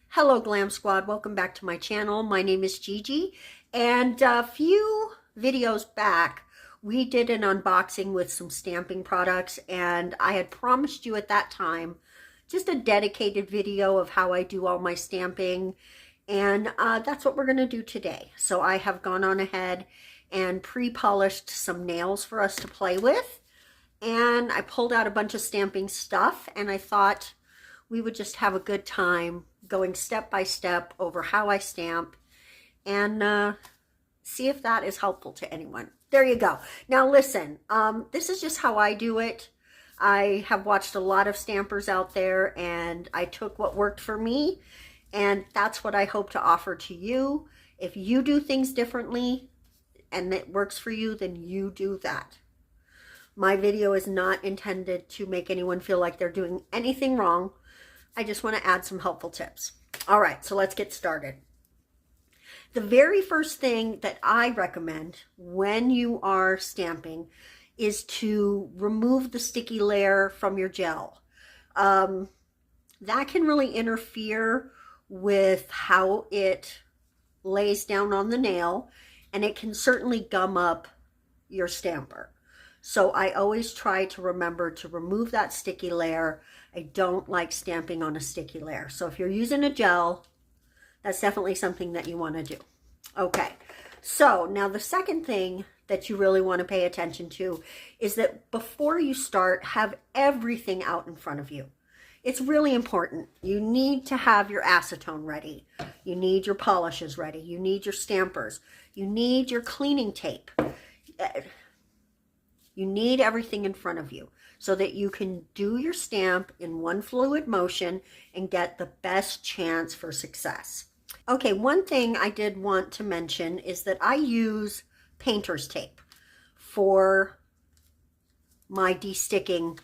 Hello Glam Squad, welcome back to my channel. My name is Gigi, and a few videos back we did an unboxing with some stamping products, and I had promised you at that time just a dedicated video of how I do all my stamping, and that's what we're going to do today. So I have gone on ahead and pre-polished some nails for us to play with, and I pulled out a bunch of stamping stuff, and I thought we would just have a good time going step by step over how I stamp and see if that is helpful to anyone. There you go. Now listen, this is just how I do it. I have watched a lot of stampers out there, and I took what worked for me, and that's what I hope to offer to you. If you do things differently and it works for you, then you do that. My video is not intended to make anyone feel like they're doing anything wrong. I just want to add some helpful tips. All right, so let's get started. The very first thing that I recommend when you are stamping is to remove the sticky layer from your gel. That can really interfere with how it lays down on the nail, and it can certainly gum up your stamper. So I always try to remember to remove that sticky layer. I don't like stamping on a sticky layer. So if you're using a gel, that's definitely something that you want to do. Okay, so now the second thing that you really want to pay attention to is that before you start, have everything out in front of you. It's really important. You need to have your acetone ready. You need your polishes ready. You need your stampers. You need your cleaning tape. You need everything in front of you so that you can do your stamp in one fluid motion and get the best chance for success. Okay, one thing I did want to mention is that I use painter's tape for my de-sticking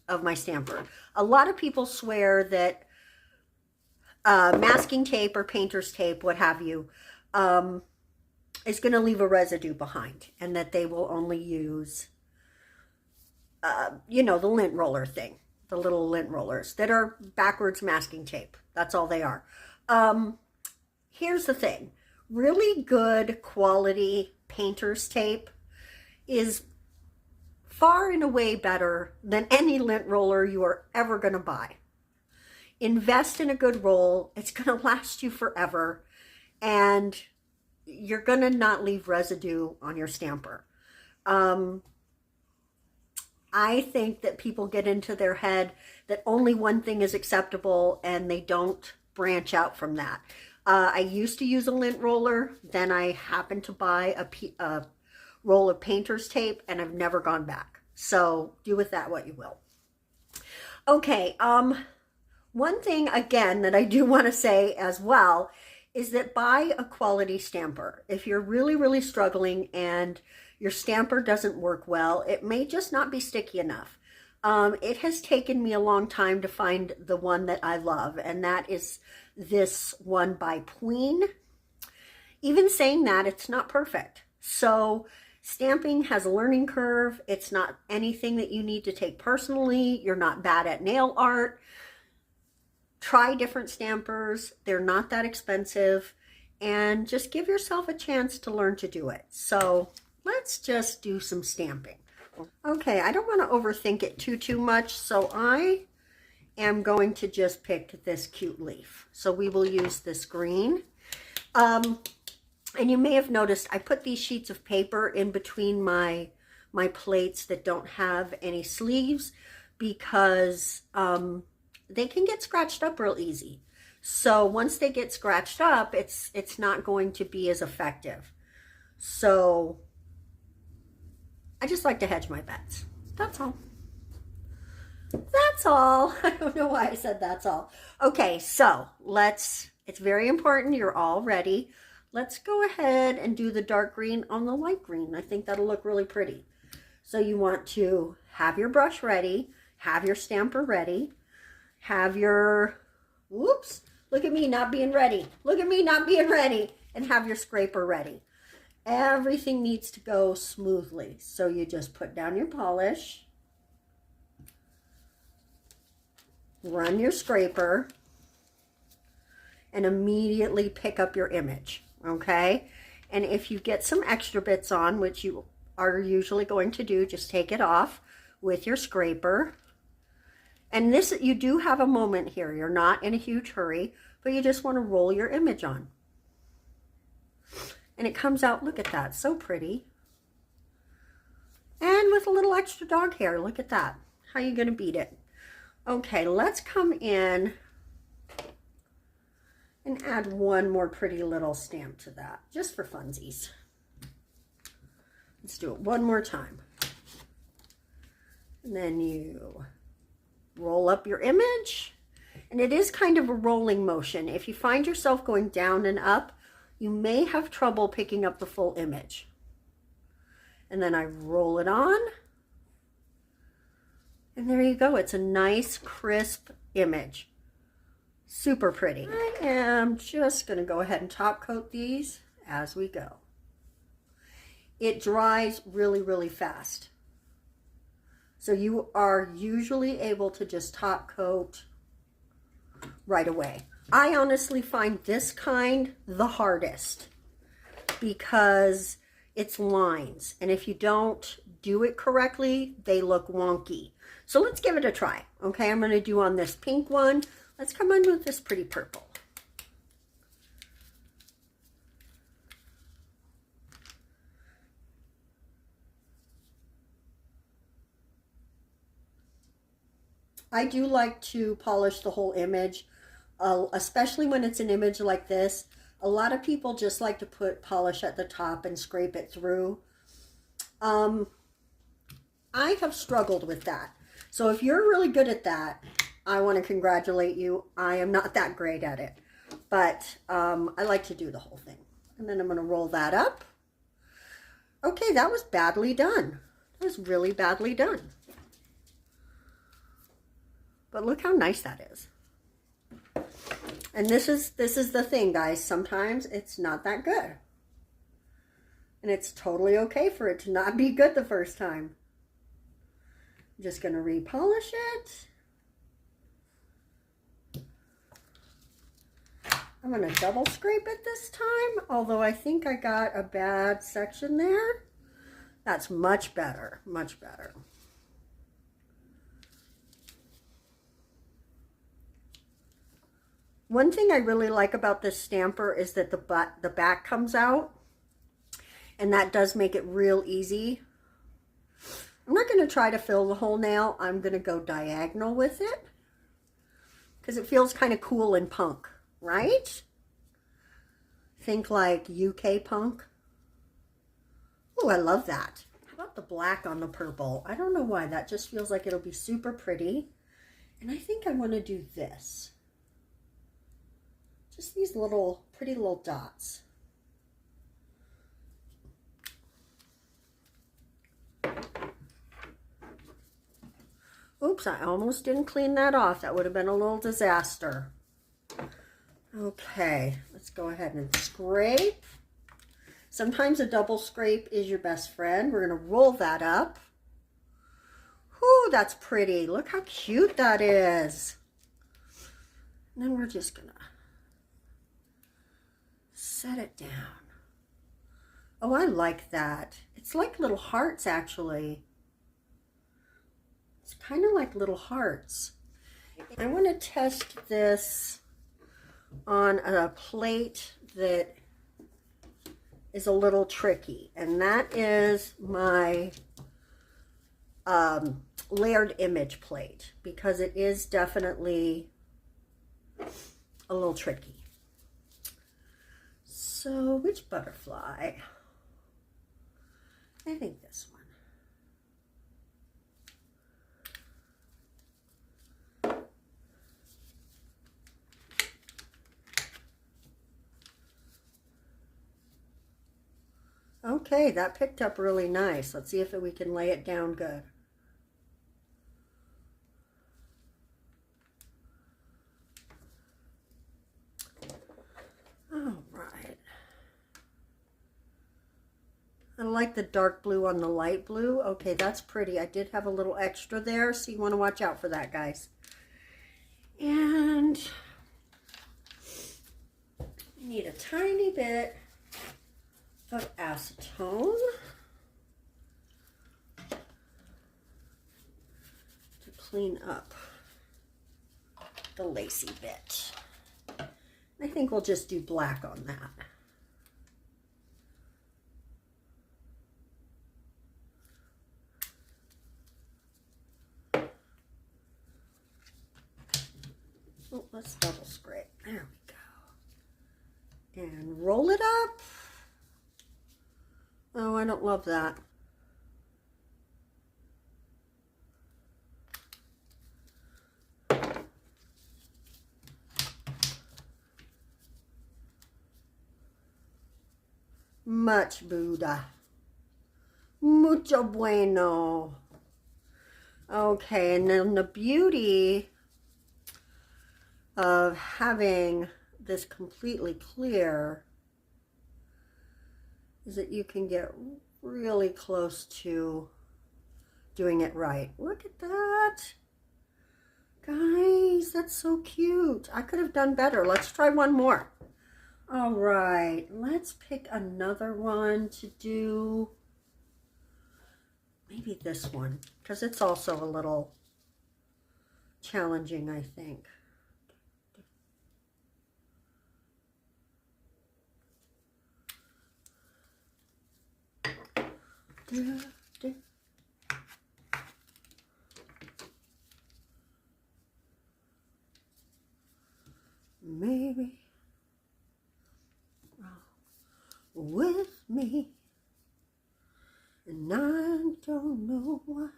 of my stamper. A lot of people swear that masking tape or painter's tape, what have you, is going to leave a residue behind, and that they will only use, you know, the lint roller thing, the little lint rollers that are backwards masking tape. That's all they are. Here's the thing. Really good quality painter's tape is far and away better than any lint roller you are ever going to buy. Invest in a good roll. It's going to last you forever, and you're going to not leave residue on your stamper. I think that people get into their head that only one thing is acceptable, and they don't branch out from that. I used to use a lint roller, then I happened to buy a roll of painter's tape, and I've never gone back. So do with that what you will. Okay, one thing again that I do want to say as well is that buy a quality stamper. If you're really, really struggling and your stamper doesn't work well, it may just not be sticky enough. It has taken me a long time to find the one that I love, and that is this one by Pueen. Even saying that, it's not perfect. So stamping has a learning curve. It's not anything that you need to take personally. You're not bad at nail art. Try different stampers. They're not that expensive, and just give yourself a chance to learn to do it. So let's just do some stamping. Okay, I don't want to overthink it too much, so I am going to just pick this cute leaf. So we will use this green. And you may have noticed I put these sheets of paper in between my plates that don't have any sleeves, because they can get scratched up real easy. So once they get scratched up, it's not going to be as effective. So I just like to hedge my bets. That's all. That's all. I don't know why I said that's all. Okay, so it's very important you're all ready. Let's go ahead and do the dark green on the light green. I think that'll look really pretty. So you want to have your brush ready, have your stamper ready, have your, whoops, look at me not being ready. Look at me not being ready. And have your scraper ready. Everything needs to go smoothly. So you just put down your polish, run your scraper, and immediately pick up your image, okay? And if you get some extra bits on, which you are usually going to do, just take it off with your scraper. And this, you do have a moment here. You're not in a huge hurry, but you just want to roll your image on. And it comes out, look at that, so pretty. And with a little extra dog hair, look at that. How are you gonna beat it? Okay, let's come in and add one more pretty little stamp to that, just for funsies. Let's do it one more time. And then you roll up your image, and it is kind of a rolling motion. If you find yourself going down and up, you may have trouble picking up the full image. And then I roll it on, and there you go. It's a nice, crisp image. Super pretty. I am just gonna go ahead and top coat these as we go. It dries really, really fast. So you are usually able to just top coat right away. I honestly find this kind the hardest because it's lines. And if you don't do it correctly, they look wonky. So let's give it a try. Okay, I'm going to do on this pink one. Let's come in with this pretty purple. I do like to polish the whole image, especially when it's an image like this. A lot of people just like to put polish at the top and scrape it through. I have struggled with that. So if you're really good at that, I want to congratulate you. I am not that great at it, but I like to do the whole thing. And then I'm going to roll that up. Okay, that was badly done. That was really badly done. But look how nice that is. And this is the thing, guys. Sometimes it's not that good. And it's totally okay for it to not be good the first time. I'm just going to repolish it. I'm going to double scrape it this time, although I think I got a bad section there. That's much better, much better. One thing I really like about this stamper is that the back comes out, and that does make it real easy. I'm not going to try to fill the whole nail. I'm going to go diagonal with it because it feels kind of cool and punk, right? Think like UK punk. Oh, I love that. How about the black on the purple? I don't know why. That just feels like it'll be super pretty. And I think I want to do this. Just these little, pretty little dots. Oops, I almost didn't clean that off. That would have been a little disaster. Okay, let's go ahead and scrape. Sometimes a double scrape is your best friend. We're going to roll that up. Whoo, that's pretty. Look how cute that is. And then we're just going to set it down. Oh, I like that. It's like little hearts, actually. It's kind of like little hearts. I want to test this on a plate that is a little tricky, and that is my layered image plate, because it is definitely a little tricky. So which butterfly? I think this one. Okay, that picked up really nice. Let's see if we can lay it down good. All right. I like the dark blue on the light blue. Okay, that's pretty. I did have a little extra there, so you want to watch out for that, guys. And I need a tiny bit of acetone to clean up the lacy bit. I think we'll just do black on that. Oh, let's double scrape. There we go. And roll it up. Oh, I don't love that. Much Buddha. Mucho bueno. Okay, and then the beauty of having this completely clear is that you can get really close to doing it right. Look at that. Guys, that's so cute. I could have done better. Let's try one more. All right, let's pick another one to do. Maybe this one, because it's also a little challenging, I think. Maybe with me, and I don't know why.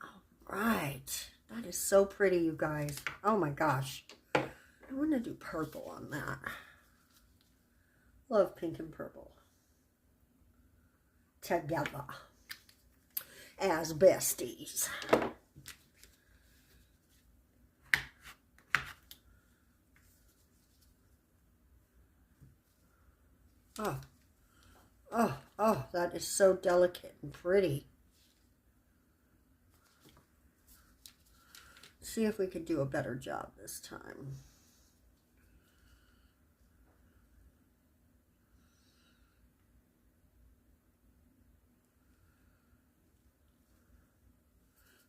All right, that is so pretty, you guys. Oh my gosh, I want to do purple on that. Love pink and purple together as besties. Oh, oh, oh, that is so delicate and pretty. See if we could do a better job this time.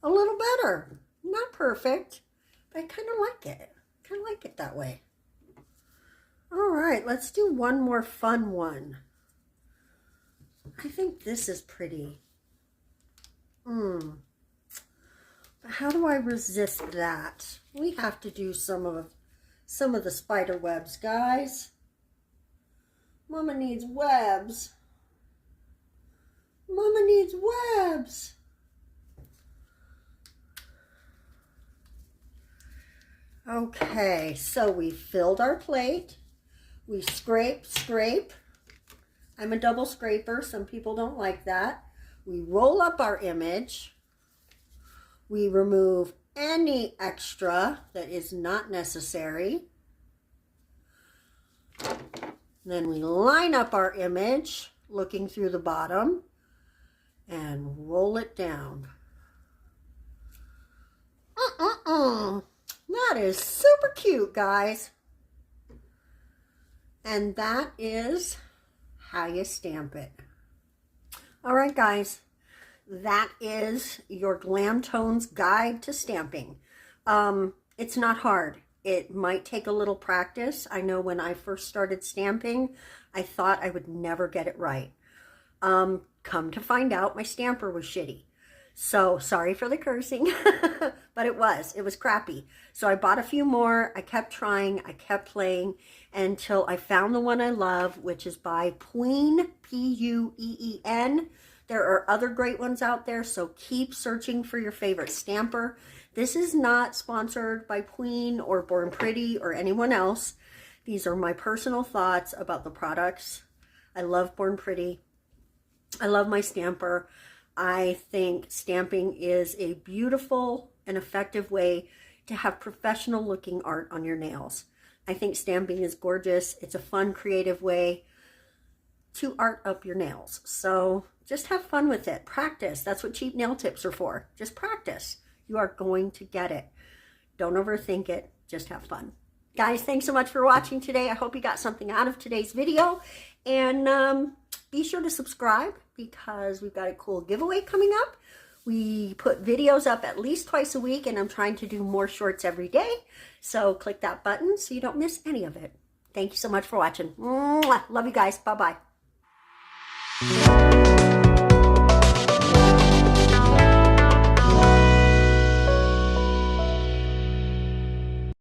A little better. Not perfect, but I kind of like it. Kind of like it that way. All right, let's do one more fun one. I think this is pretty. How do I resist that? We have to do some of the spider webs, guys. Mama needs webs. Mama needs webs. Okay, so we filled our plate. We scrape, scrape. I'm a double scraper. Some people don't like that. We roll up our image. We remove any extra that is not necessary. Then we line up our image, looking through the bottom, and roll it down. That is super cute, guys. And that is how you stamp it. All right, guys. That is your GlamTones guide to stamping. It's not hard. It might take a little practice. I know when I first started stamping, I thought I would never get it right. Come to find out, my stamper was shitty. So sorry for the cursing, but it was crappy. So I bought a few more. I kept trying. I kept playing until I found the one I love, which is by Pueen, P-U-E-E-N. There are other great ones out there, so keep searching for your favorite stamper. This is not sponsored by Pueen or Born Pretty or anyone else. These are my personal thoughts about the products. I love Born Pretty. I love my stamper. I think stamping is a beautiful and effective way to have professional looking art on your nails. I think stamping is gorgeous. It's a fun, creative way to art up your nails. So just have fun with it. Practice. That's what cheap nail tips are for. Just practice. You are going to get it. Don't overthink it. Just have fun. Guys, thanks so much for watching today. I hope you got something out of today's video. And be sure to subscribe because we've got a cool giveaway coming up. We put videos up at least twice a week, and I'm trying to do more shorts every day. So click that button so you don't miss any of it. Thank you so much for watching. Mwah. Love you guys. Bye-bye.